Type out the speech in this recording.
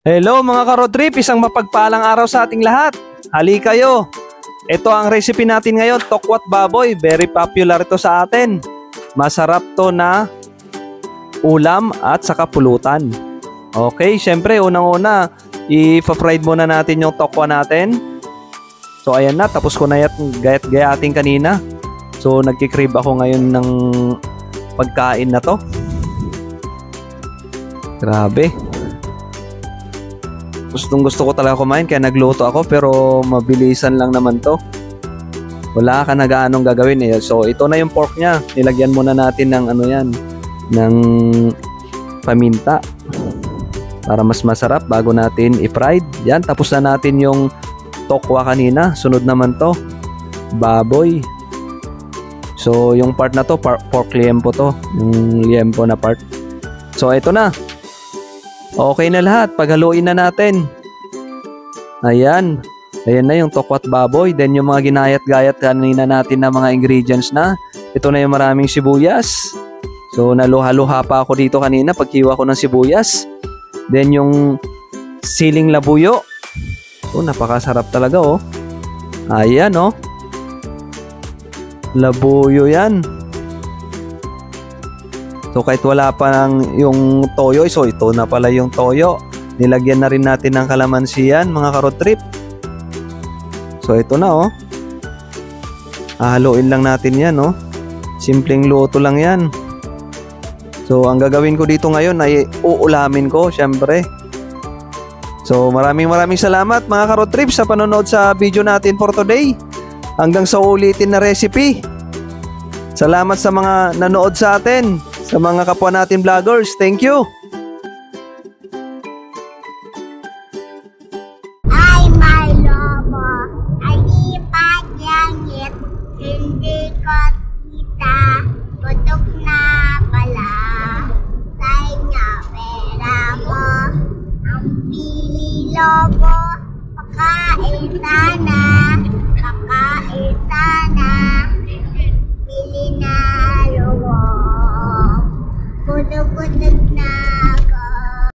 Hello mga ka-road trip, isang mapagpalang araw sa ating lahat. Hali kayo. Ito ang recipe natin ngayon, tokwat baboy. Very popular ito sa atin. Masarap to na ulam at saka pulutan. Okay, syempre unang-una, i-fried muna natin yung tokwa natin. So ayan na, tapos ko na gayat-gayatin kanina. So nagkikrib ako ngayon ng pagkain na to. Grabe. Gusto ko talaga kumain kaya nagluto ako, pero mabilisan lang naman to. Wala ka na gaanong gagawin eh. So ito na yung pork niya. Nilagyan muna natin ng ng paminta para mas masarap bago natin i-fried. Yan, tapos na natin yung tokwa kanina. Sunod naman to, baboy. So yung part na to, pork liempo to, yung liempo na part. So ito na. Okay na lahat, paghaluin na natin. Ayan. Ayan na yung tokwat baboy. Then yung mga ginayat-gayat kanina natin na mga ingredients na. Ito na yung maraming sibuyas. So naluha-luha pa ako dito kanina paghiwa ko ng sibuyas. Then yung siling labuyo. Oh, napakasarap talaga oh. Ayan oh. Labuyo yan. So kahit wala pa ng yung toyo, so ito na pala yung toyo. Nilagyan na rin natin ng kalamansi yan, mga ka-road trip. So ito na oh. Haluin lang natin yan oh. Simpleng luto lang yan. So ang gagawin ko dito ngayon ay uulamin ko, syempre. So maraming salamat mga ka-road trip sa panonood sa video natin for today. Hanggang sa ulitin na recipe. Salamat sa mga nanood sa atin. Sa mga kapwa natin vloggers, thank you! Ay, my lobo, alipad langit, hindi ko kita, putok na pala, tayo na pera mo, ang pili lobo, pakain sana,